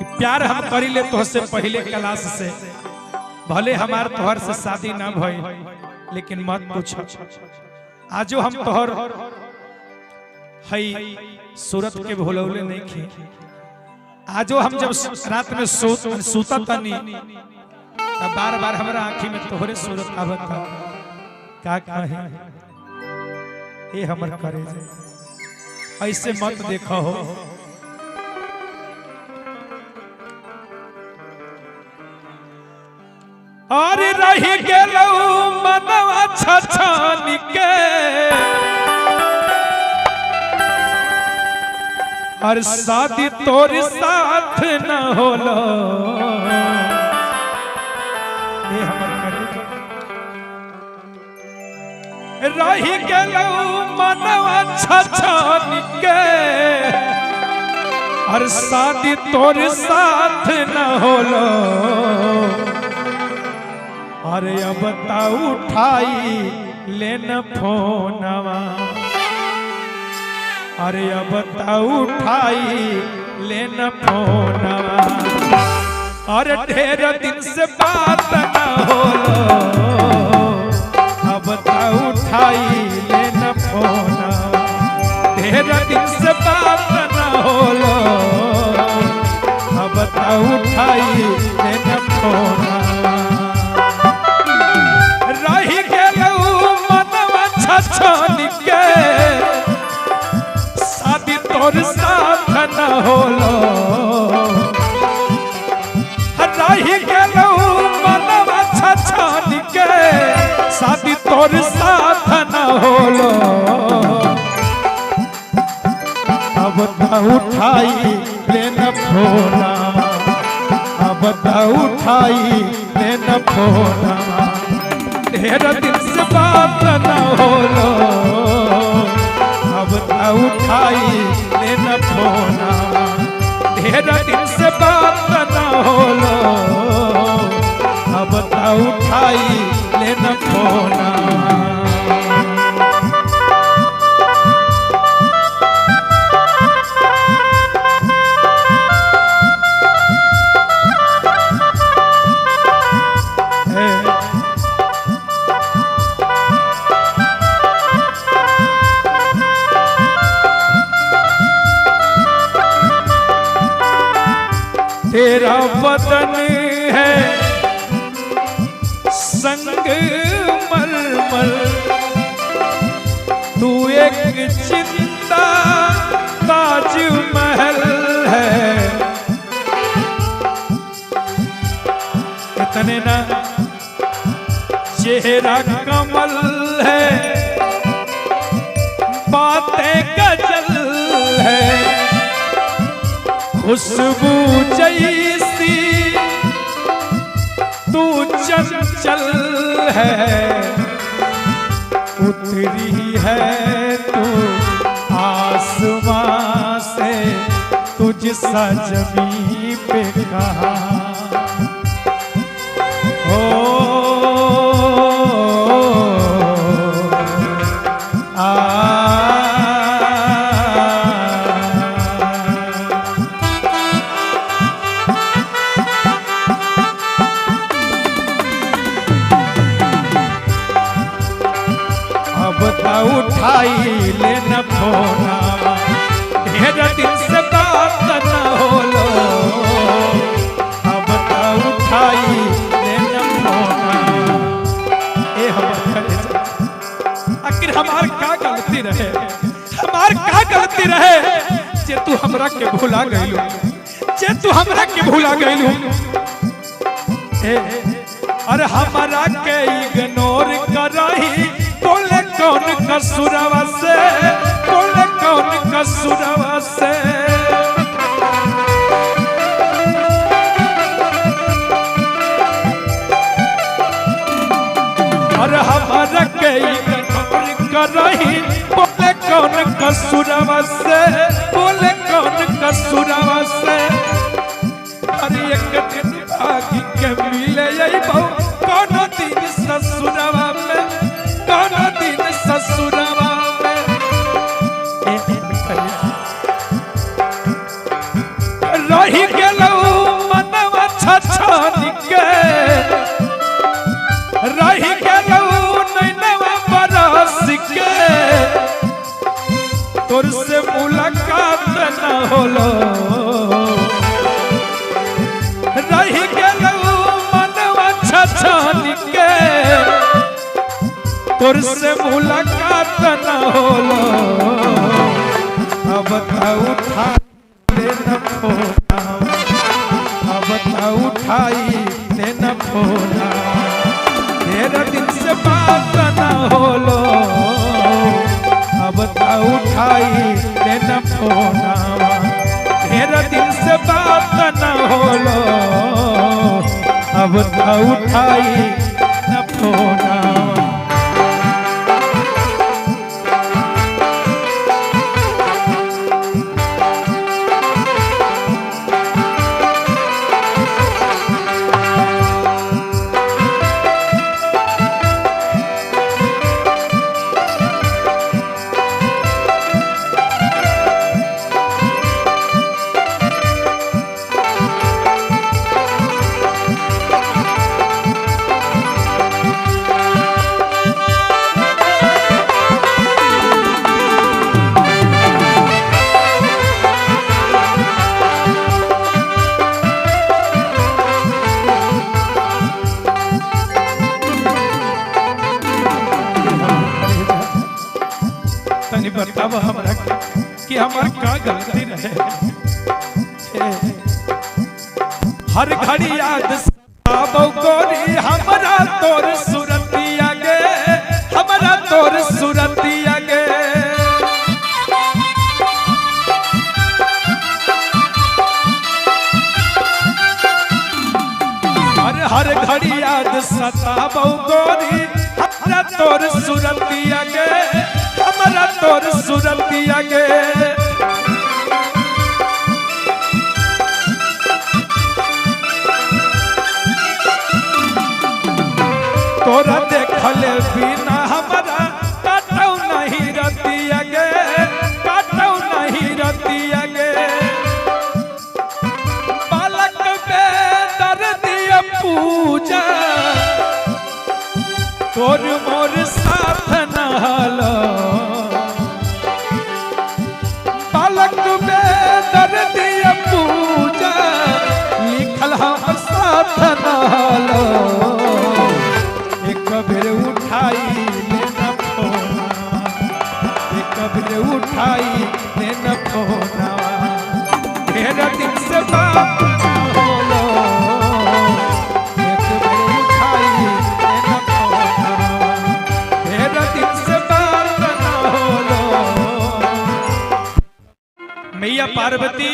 कि प्यार हम करी ले तो से पहले क्लास से, भले हमार तोहर से शादी ना भई, लेकिन मत पूछ आजो हम तोहर हई सूरत के भूलौले नहीं खे। आजो हम जब रात में सूता तनी तब बार बार हमारा आँखी में तोहरे सूरत आवत का कहे ये हमर करे ऐसे मत देखो हो। और रही गेलौ मनवा छछानी के और शादी तोर साथ न होलो ये हमर करे रही गेलौ मनवा छछानी के और शादी तोर साथ न होलो। अरे अब उठाई लेन फोनवा, अरे अब उठाई लेन फोनवा, अरे ढेर दिन से बात न होलो, अब उठाई लेन फोनवा, ढेर दिन से बात न होलो, अब उठाई लेन फोनवा। रही गेलौ मनवा छछानी के शादी तोर साथ न होलो, रही गेलौ मनवा छछानी के शादी तोर साथ न होलो। अब उठाई लेन फोना, अब उठाई लेन फोना, ढेर दिन से बात न होलो, अब उठाई लेन फोना, ढेर दिन से बात न होलो, अब उठाई लेन फोना। तेरा बदन है संग मरमर, तू एक चिंता ताज महल है। इतने ना चेहरा कमल है, बातें गजल है, खुशबू जैसी तू चंचल है, उतरी है तू आसमां से, तुझ सा जमीन पे कहाँ हो। उठाई लेन फोना, ढेर दिन से बात न होलो, अब उठाई लेन फोना। ए आखिर हमार का गलती रहे, हमार का गलती रहे जे तू हमरा के भुला गइलू, जे तू हमरा के भुला गइलू। अरे हमारा के इग्नोर करही, बोले कौन कसूरवा से, बोले कौन कसूरवा से। और हमारा के इग्नोर करही, बोले कौन कसूरवा से, बोले कौन कसूरवा से। अरे एक दिन भागी के मिले यही बहु, कौन दिन ससुरवा में, कौन दिन ससुरवा में। रही गेलौ छछन के रही गेलौ नैनवा बरस के तोर से मुलाकात न होलो रही गेलौ मनवा छछन के तोर से मुलाकात न होलो अब उठा लेना फोना अब उठाई लेना फोना तेरा दिन से बात न होलो अब उठाई लेना फोना तेरा दिन से बात न होलो अब उठाई न फोना बताब हमरा कि हमार का गलती रहे हर घड़ी याद आबो गोरी हमरा तोर सूरतिया गे हमरा तोर सूरतिया गे हर घड़ी याद सताबो गोरी हमरा तोर सूरतिया गे हमरा तोर सूरतिया गे तोरा देखल बिना हमरा काटौ नहीं रतिया गे काटौ नहीं रतिया गे बालक बे दर्दिया पूजा तोर मोर साथ न हलो बालक बे दर्दिया पूजा लिखल हम साथ न हलो एक बेर उठाई लेना फोना एक बेर उठाई लेना फोना तेरा दिन से बात होलो एक बेर उठाई लेना फोना तेरा दिन से बात न होलो मैया पार्वती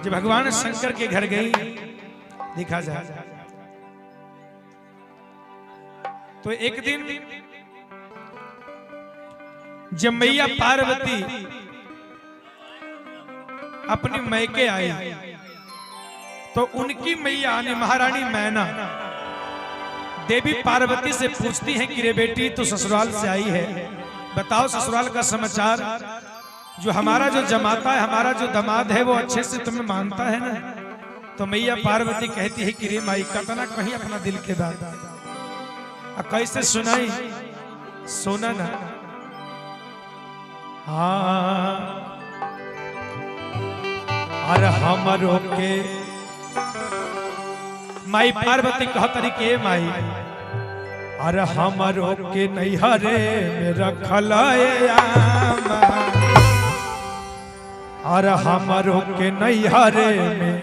जब भगवान शंकर के घर गई देखा जाए तो एक दिन जब मैया पार्वती अपनी मैके आई तो उनकी मैया यानी महारानी मैना देवी पार्वती से पूछती है कि रे बेटी तू ससुराल से आई है बताओ ससुराल का समाचार जो हमारा जो जमाता है हमारा जो दामाद है वो अच्छे से तुम्हें मानता है ना तो मैया पार्वती कहती है कि रे माई कतना कहीं अपना दिल के बात कैसे सुनाई सोना ना हाँ अरे हमरो के माई पार्वती कहतरी के माई अरे हमरो के नैहरे में रखल अरे हमरो के नैहरे में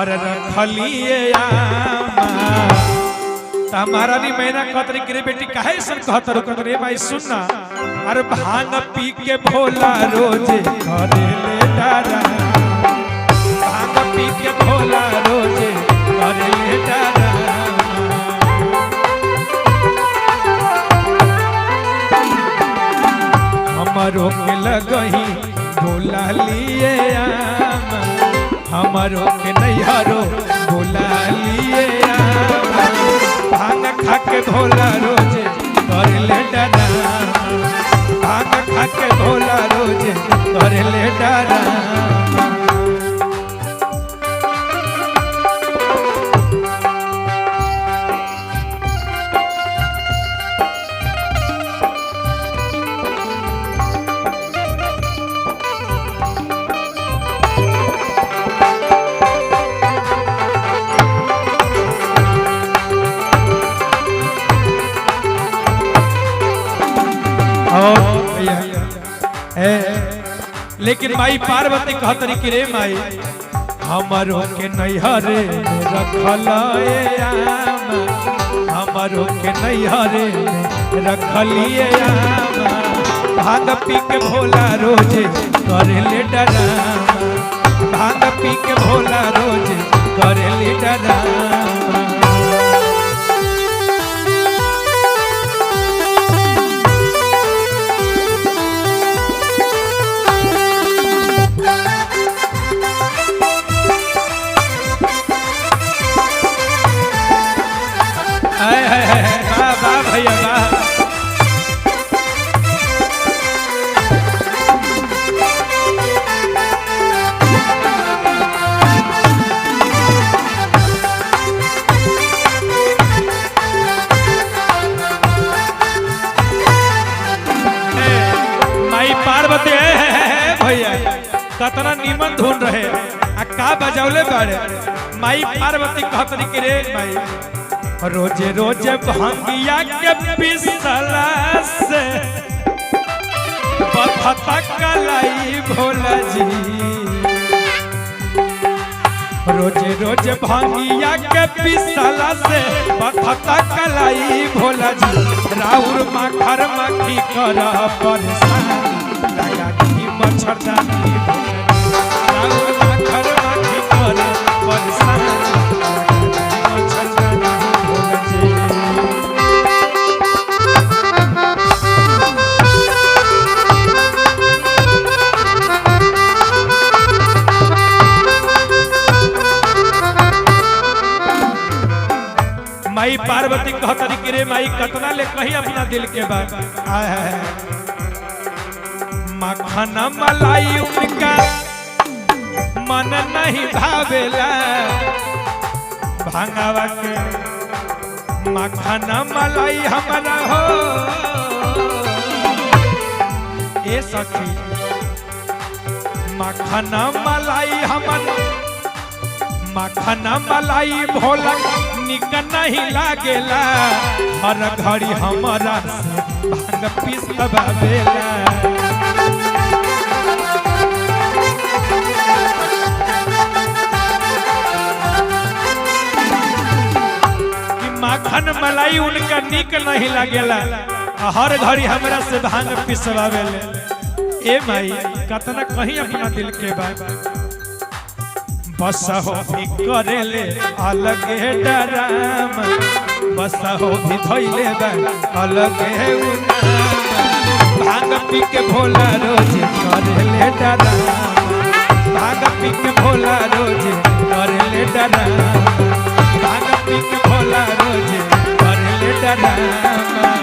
अरे रखलिए हमारा नहीं मैना कहतरी कि रे बेटी काहे सन कहतर कहतरे भाई सुनना अरे भांग पी के भोला रोज घरे ले डारा भांग पी के भोला रोज घरे ले डारा हमारो के लगही भोला लिए हमारो के नैहरो भोला लिए भांग खा के भोला रोज कर ले डरा भांग खा के भोला रोज कर ले डरा लेकिन माई पार्वती कहतरी कि रे माई हमारो के नैहरे में रखल हमारो के नैहरे में रखलिए भांग पी के भोला रोज करे ले डरामा भांग पी के भोला रोज करे ले डरामा। वाह वाह भैया वाह। माई पार्वती भैया कतना नीमन धुन रहे आ का बजौले बाड़े। माई पार्वती कहतरी कि रे माई रोजे रोजे भांगिया के पिसला से बथता कलाई भोला जी रोजे रोजे भांगिया के पिसला से बथता कलाई भोला जी राउर माखर मक्खी कर परेशान लगा की मच्छरदानी राउर माखर मक्खी कर परेशान माई पार्वती कहतरी कि रे माई कतना ले कही अपना दिल के बात मखना मलाई उनका मन नहीं भावेला भांगावा के मखना मलाई हमारा हो ए सखी मखना मलाई हमारा मखना मलाई भोला निक नहीं लागेला हर घड़ी हमारा से भांग पिसवावेला कि माखन मलाई उनका निक नहीं लागेला हर घड़ी हमरा से भांग पिसवावेले। ए माई कतना कहीं अपना दिल के बात बस हो भी करेले अलग है डरामा बस हो भी धोइले अलग है भांग पी के भोला रोज करेले डरामा भांग पी के भोला रोज करेले डरामा भांग पी के भोला रोज करेले डरामा।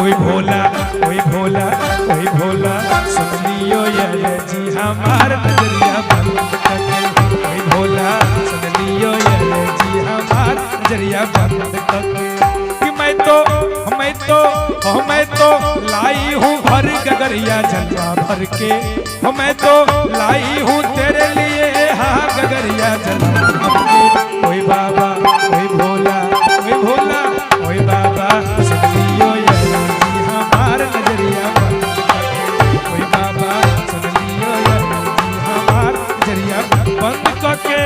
ओए भोला ओए भोला ओए भोला सुन लियो यार जी हमार नजरिया बंद करके ओए भोला सुन लियो यार जी हमार नजरिया बंद करके कि मैं तो लाई हूँ भर गगरिया जलवा भर के मैं तो लाई हूँ तेरे लिए हाँ गगरिया जलवा भर के ओए बाबा ओए भोला ओए भोला ओए बाबा सुन लियो नजरिया कोई बाबा सुन लियो हमार नजरिया बंद करके।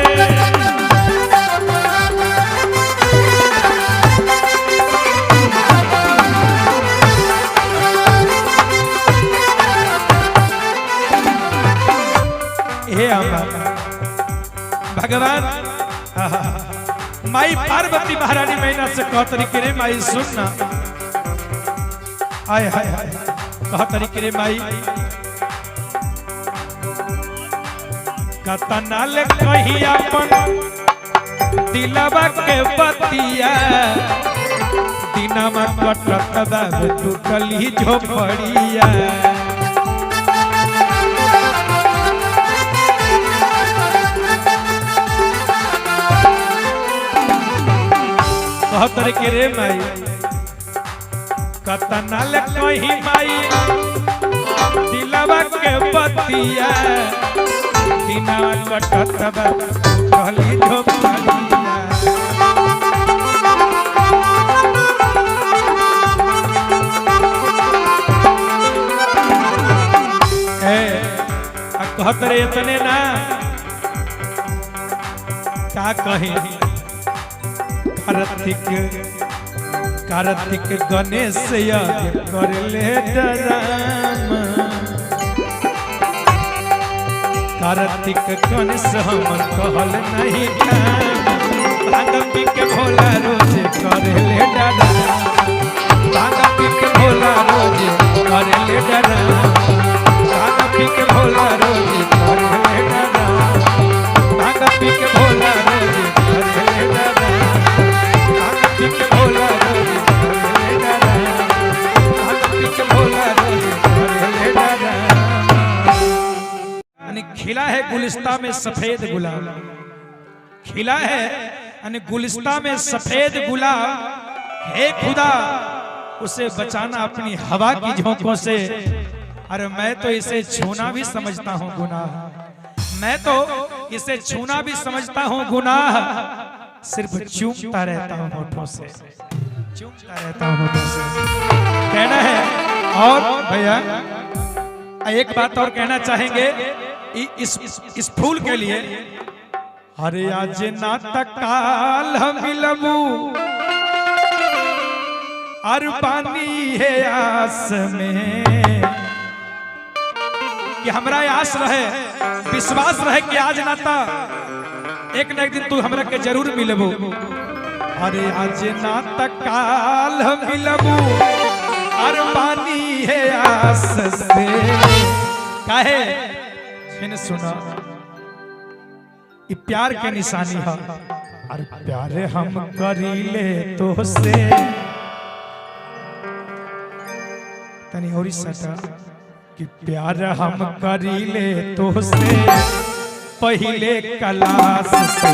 हे भगवान माई पार्वती महारानी मैना से कहतरी कि रे माई सुनना आय हाय हाय कहतरी कि रे माई कतना ले कही अपन दिलवा के बतिया दिनमा कटत बाब टूटली झोपड़िया कहतर के रे माई कतना ले कहीं माई दिलवा के बतिया दिनवा कटत बा कहली झोपड़िया कहतर इतने ना का कहे कार्तिक गणेश यज्ञ कर ले डरामा कार्तिक गणेश हमर कहल नहीं भांग पी के भोला रोज कर ले डरामा भांग पी के भोला रोज कर ले डरामा भांग पी के भोला रोज कर ले डरामा भांग पी के भोला रोज कर ले डरामा भांग पी के भोला रोज कर ले डरामा भांग पी के भोला रोज कर ले डरामा। यानी खिला है गुलिस्ता में सफेद गुलाब खिला है यानी गुलिस्ता में सफेद गुलाब हे खुदा उसे बचाना अपनी हवा की झोंकों से। अरे मैं तो इसे छूना भी समझता हूँ गुनाह मैं तो इसे छूना भी समझता हूँ गुनाह सिर्फ चूमता रहता हूँ होठों से चूमता रहता हूँ होठों से कहना है। और भैया एक बात और कहना चाहेंगे इस फूल के लिए हरे आज नाटक काल हम मिलबू और पानी है आस में कि हमरा आस रहे विश्वास रहे कि आज नाता एक न एक दिन तू हमरा के जरूर मिलबू अरे आज नाटक काल हम मिलबू और पानी है आस से काहे जिन सुना प्यार के निशानी है और प्यार हम करीले तो से तनी और सटा कि प्यार हम करीले तो से पहले क्लास से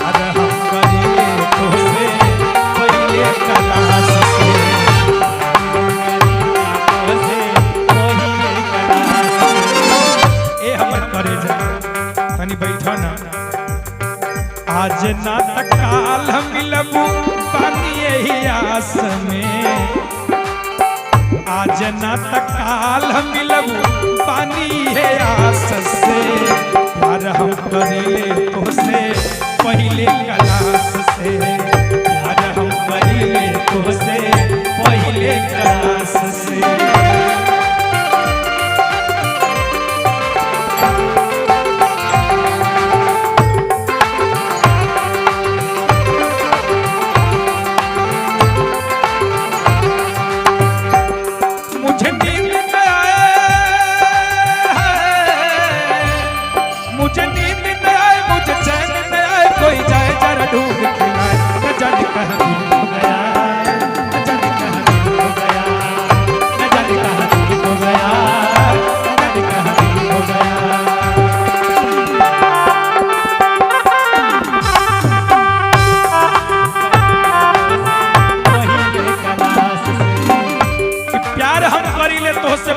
अरे हम करीले तो से पहले क्लास से ए हमर करे जा तनी बैठा ना आज नाटक काल हम मिलबू पानी यही आस में आज नाटक काल हम मिलबू पानी है आस से प्यार हम करीले तो से पहले क्लास से प्यार हम करीले तो से पहले क्लास से।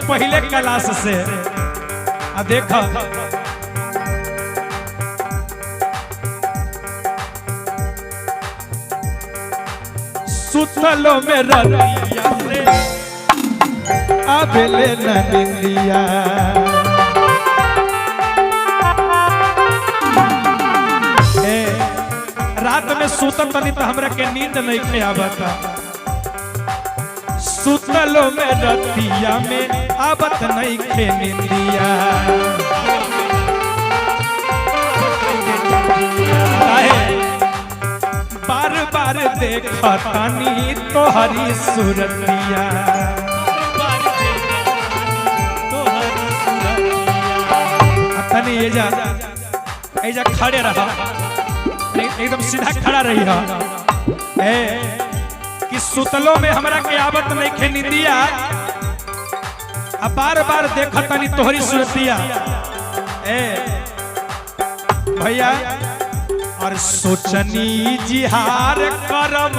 पहले क्लास से देखा सुतलो में रतिया से आबेले नंदिया रात में सुतत तनी तो हमरा के नींद नहीं आवता सुतलो में रतिया में आवत नहीं खे निंदिया बार बार देखतानी तोहरी सूरतिया तनी एजा खड़े रहा एकदम सीधा खड़ा रही कि सुतलो में हमरा के आवत नहीं खे निंदिया अब बार बार देखतानी तोहरी सूरतिया भैया और सोचनी जिहार करब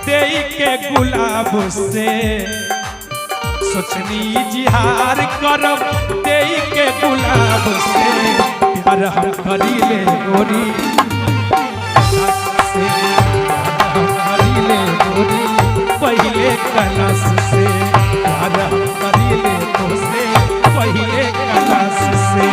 देई के गुलाब से, सोचनी जिहार करब देई के गुलाब से, प्यार हम करीले गोरी से, हम करीले गोरी पहले कलश से, प्यार हम करीले तो से पहले कलश से।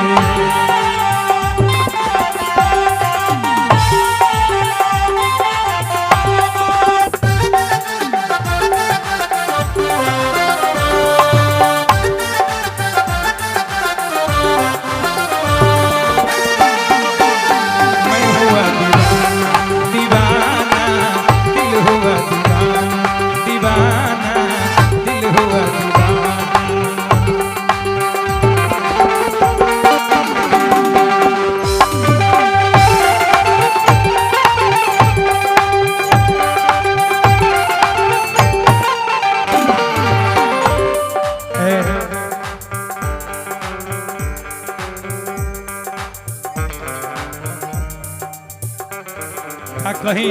कहीं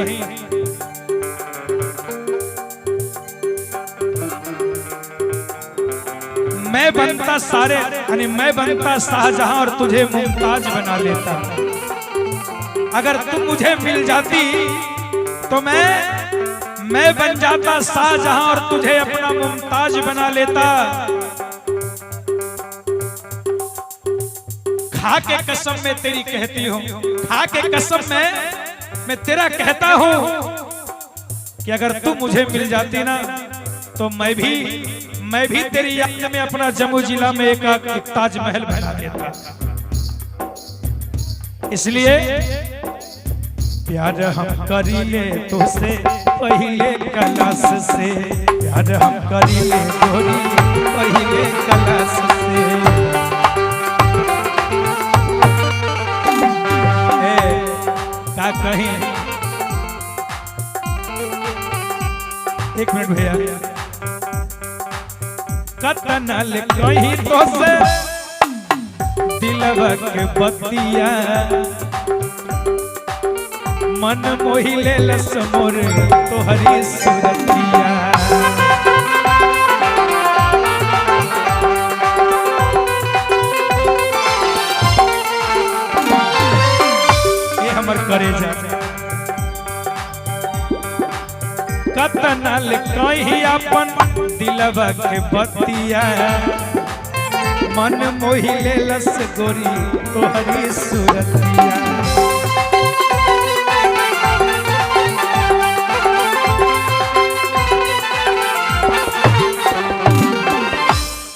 मैं बनता सारे यानी मैं बनता शाहजहां और तुझे मुमताज बना लेता। अगर तुम मुझे मिल जाती तो मैं बन जाता शाहजहां और तुझे अपना मुमताज बना लेता। खा के कसम में तेरी कहती हूँ, खा के कसम में मैं तेरा कहता हूं कि अगर तू मुझे मिल जाती ना तो मैं भी तेरी याद में अपना जम्मू जिला में एक ताजमहल बना देता। इसलिए प्यार हम करीले तो से पहले कलश से, प्यार हम करीले गोरी पहले कलश से। का कहीं एक मिनट भैया, कतनल कहीं तो से दिलवा के बतिया, मन मोहिले लस मोर तोहरी सूरतिया। करे जा कतनल कहीं अपन दिलवा के बतिया, मन मोहिले लस गोरी तोहरी सूरतिया।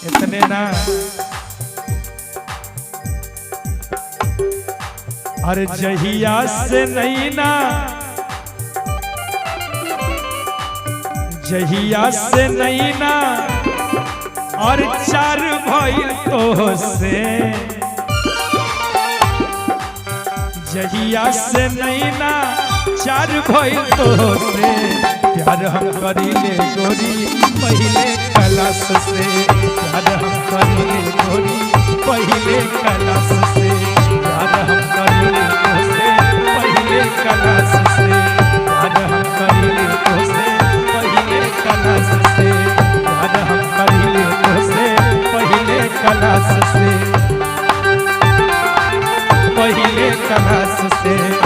इतने ना अरे जहिया से नहीं ना, जहिया से नहीं ना और चार भइल तो से, जहिया से नहीं ना चार भइल तो से, प्यार हम करीले गोरी पहले कलश से, प्यार हम करीले गोरी पहले कलश से, प्यार हम करीले तो से पहले कलश से, प्यार हम करीले तो से पहले कलश से, प्यार हम करीले तो से पहले कलश से, पहले कलश से।